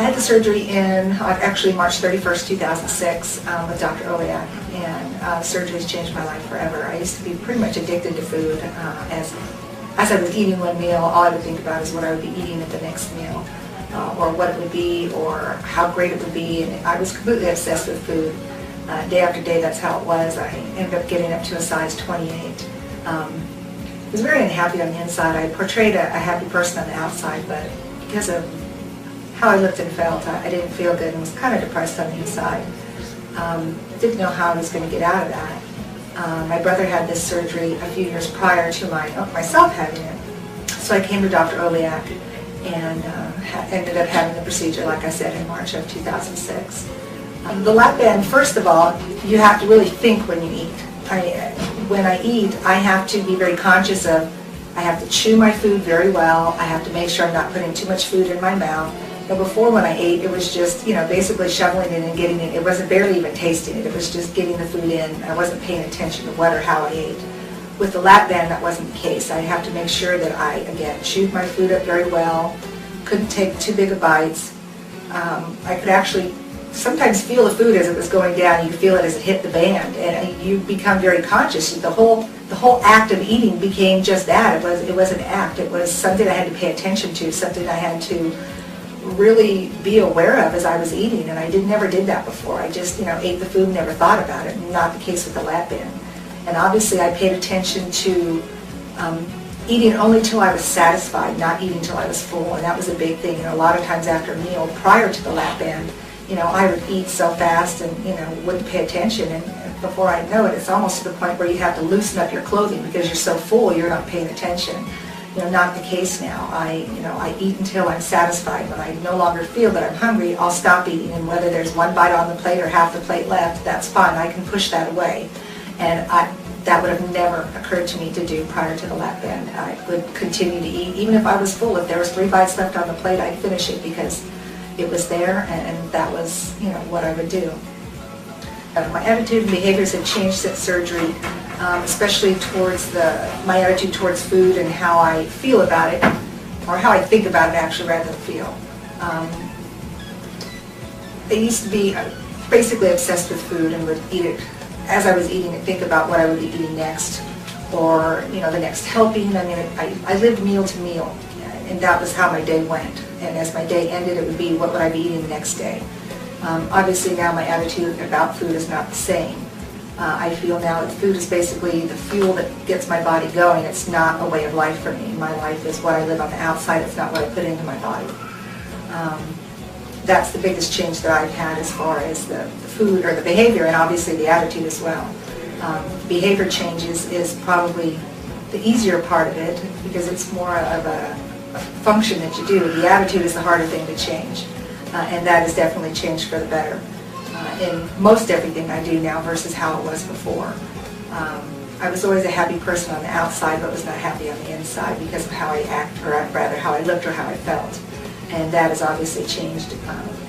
I had the surgery in actually March 31st, 2006 with Dr. Oliak, and surgery has changed my life forever. I used to be pretty much addicted to food. As I was eating one meal, all I would think about is what I would be eating at the next meal, or what it would be, or how great it would be, and I was completely obsessed with food. Day after day, that's how it was. I ended up getting up to a size 28. I was very unhappy on the inside. I portrayed a happy person on the outside, but because of how I looked and felt, I didn't feel good and was kind of depressed on the inside. Didn't know how I was going to get out of that. My brother had this surgery a few years prior to myself having it. So I came to Dr. Oliak and ended up having the procedure, like I said, in March of 2006. The lap band, first of all, you have to really think when you eat. When I eat, I have to be very conscious of, I have to chew my food very well, I have to make sure I'm not putting too much food in my mouth. But before, when I ate, it was just, basically shoveling it and getting it. It wasn't barely even tasting it. It was just getting the food in. I wasn't paying attention to what or how I ate. With the lap band, that wasn't the case. I have to make sure that I, again, chewed my food up very well, couldn't take too big of bites. I could actually sometimes feel the food as it was going down. You feel it as it hit the band, and you become very conscious. The whole act of eating became just that. It was an act. It was something I had to pay attention to, something I had to really be aware of as I was eating, and I never did that before. I just ate the food and never thought about it. Not the case with the lap band. And obviously I paid attention to eating only till I was satisfied, not eating till I was full, and that was a big thing. A lot of times after a meal prior to the lap band, I would eat so fast and wouldn't pay attention, and before I know it, it's almost to the point where you have to loosen up your clothing because you're so full you're not paying attention. Not the case now. I eat until I'm satisfied. When I no longer feel that I'm hungry, I'll stop eating, and whether there's one bite on the plate or half the plate left, that's fine. I can push that away. And that would have never occurred to me to do prior to the lap band. I would continue to eat, even if I was full. If there was 3 bites left on the plate, I'd finish it because it was there, and that was, what I would do. My attitude and behaviors have changed since surgery, especially towards my attitude towards food and how I feel about it, or how I think about it actually rather than feel. I used to be basically obsessed with food and would eat it as I was eating it, think about what I would be eating next, or the next helping. I lived meal to meal, and that was how my day went. And as my day ended, it would be what would I be eating the next day. Obviously now my attitude about food is not the same. I feel now that food is basically the fuel that gets my body going. It's not a way of life for me. My life is what I live on the outside. It's not what I put into my body. That's the biggest change that I've had as far as the food or the behavior, and obviously the attitude as well. Behavior changes is probably the easier part of it because it's more of a function that you do. The attitude is the harder thing to change, and that has definitely changed for the better in most everything I do now versus how it was before. I was always a happy person on the outside, but was not happy on the inside because of how I act, or rather how I looked or how I felt. And that has obviously changed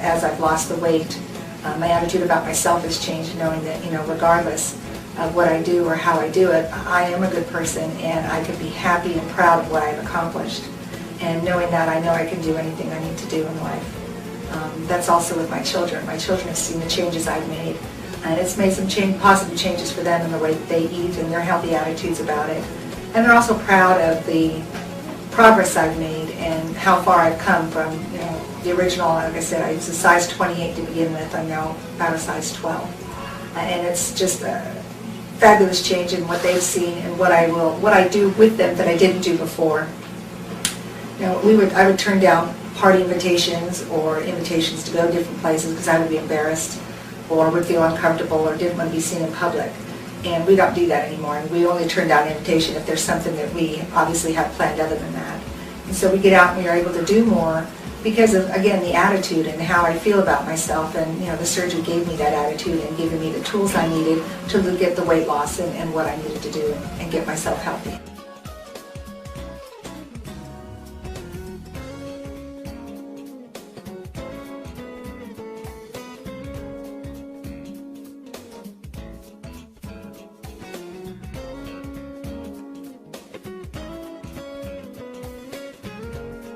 as I've lost the weight. My attitude about myself has changed, knowing that regardless of what I do or how I do it, I am a good person, and I could be happy and proud of what I've accomplished. And knowing that, I know I can do anything I need to do in life. That's also with my children. My children have seen the changes I've made, and it's made some positive changes for them in the way that they eat and their healthy attitudes about it. And they're also proud of the progress I've made and how far I've come from the original. Like I said, I was a size 28 to begin with. I'm now about a size 12, and it's just a fabulous change in what they've seen and what I do with them that I didn't do before. I would turn down party invitations or invitations to go to different places because I would be embarrassed or would feel uncomfortable or didn't want to be seen in public. And we don't do that anymore, and we only turn down an invitation if there's something that we obviously have planned other than that. And so we get out and we are able to do more because of, again, the attitude and how I feel about myself. And the surgery gave me that attitude and gave me the tools I needed to get the weight loss and what I needed to do and get myself healthy.